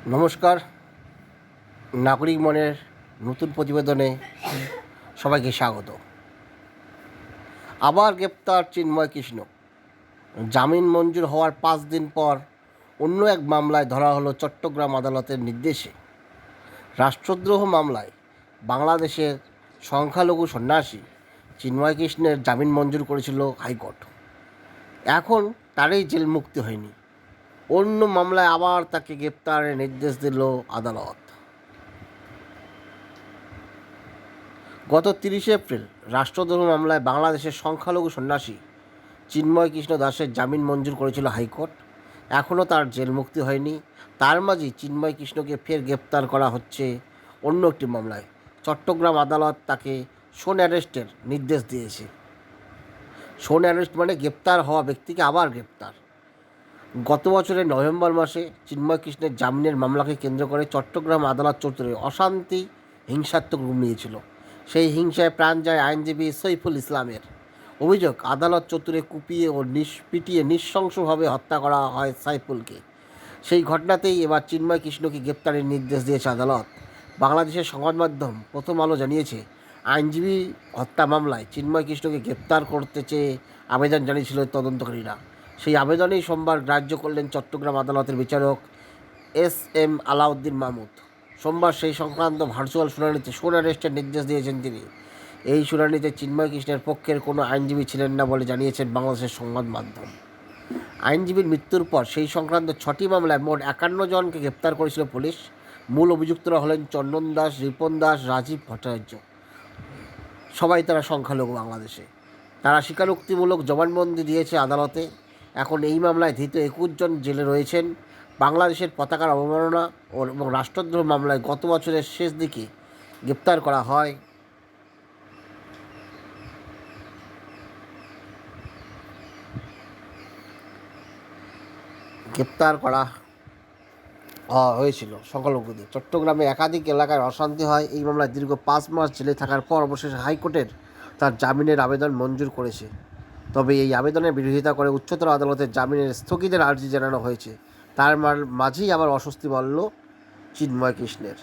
নমস্কার। নাগরিক মনের নতুন প্রতিবেদনে সবাইকে স্বাগত। আবার গ্রেপ্তার চিন্ময় কৃষ্ণ। জামিন মঞ্জুর হওয়ার 5 দিন পর অন্য এক মামলায় ধরা হলো চট্টগ্রাম আদালতের নির্দেশে। রাষ্ট্রদ্রোহ মামলায় বাংলাদেশের সংখ্যালঘু সন্ন্যাসী চিন্ময় কৃষ্ণের জামিন মঞ্জুর করেছিল হাইকোর্ট। এখন তারই জেল মুক্তি হয়নি। অন্য মামলায় আবার তাকে গ্রেপ্তারের নির্দেশ দিল আদালত। গত 30 এপ্রিল রাষ্ট্রদ্রোহ মামলায় বাংলাদেশের সংখ্যালঘু সন্ন্যাসী চিন্ময় কৃষ্ণ দাসের জামিন মঞ্জুর করেছিল হাইকোর্ট। এখনও তার জেল মুক্তি হয়নি। তার মাঝেই চিন্ময় কৃষ্ণকে ফের গ্রেপ্তার করা হচ্ছে অন্য একটি মামলায়। চট্টগ্রাম আদালত তাকে শোন অ্যারেস্টের নির্দেশ দিয়েছে। শোন অ্যারেস্ট মানে গ্রেপ্তার হওয়া ব্যক্তিকে আবার গ্রেপ্তার। গত বছরের নভেম্বর মাসে চিন্ময় কৃষ্ণের জামিনের মামলাকে কেন্দ্র করে চট্টগ্রাম আদালত চত্বরে অশান্তি হিংসাত্মক রূপ নিয়েছিল। সেই হিংসায় প্রাণ যায় আইনজীবী সইফুল ইসলামের। অভিযোগ, আদালত চত্বরে কুপিয়ে ও পিটিয়ে নৃশংসভাবে হত্যা করা হয় সাইফুলকে। সেই ঘটনাতেই এবার চিন্ময় কৃষ্ণকে গ্রেপ্তারের নির্দেশ দিয়েছে আদালত। বাংলাদেশের সংবাদ মাধ্যম প্রথম আলো জানিয়েছে, আইনজীবী হত্যা মামলায় চিন্ময় কৃষ্ণকে গ্রেপ্তার করতে চেয়ে আবেদন জানিয়েছিল তদন্তকারীরা। সেই আবেদনেই সোমবার গ্রাহ্য করলেন চট্টগ্রাম আদালতের বিচারক এস.এম. আলাউদ্দিন মাহমুদ। সোমবার সেই সংক্রান্ত ভার্চুয়াল শুনানিতে শোন অ্যারেস্টের নির্দেশ দিয়েছেন তিনি। এই শুনানিতে চিন্ময় কৃষ্ণের পক্ষের কোনো আইনজীবী ছিলেন না বলে জানিয়েছেন বাংলাদেশের সংবাদ মাধ্যম। আইনজীবীর মৃত্যুর পর সেই সংক্রান্ত 6টি মামলায় মোট 51 জনকে গ্রেপ্তার করেছিল পুলিশ। মূল অভিযুক্তরা হলেন চন্দন দাস, রিপন দাস, রাজীব ভট্টাচার্য। সবাই তারা সংখ্যালঘু বাংলাদেশে। তারা স্বীকারোক্তিমূলক জবানবন্দি দিয়েছে আদালতে। এখন এই মামলায় ধৃত 21 জন জেলে রয়েছেন। বাংলাদেশের পতাকার অবমাননা এবং রাষ্ট্রদ্রোহ মামলায় গত বছরের শেষ দিকে গ্রেপ্তার করা হয় হয়েছিল সংখ্যালঘুদের। চট্টগ্রামে একাধিক এলাকায় অশান্তি হয়। এই মামলায় দীর্ঘ 5 মাস জেলে থাকার পর অবশেষে হাইকোর্টের তার জামিনের আবেদন মঞ্জুর করেছে। তবে এই আবেদনের বিরোধিতা করে উচ্চতর আদালতের জামিনের স্থগিতের আর্জি জানানো হয়েছে। তার মাঝেই আবার অস্বস্তি বাড়ল চিন্ময় কৃষ্ণের।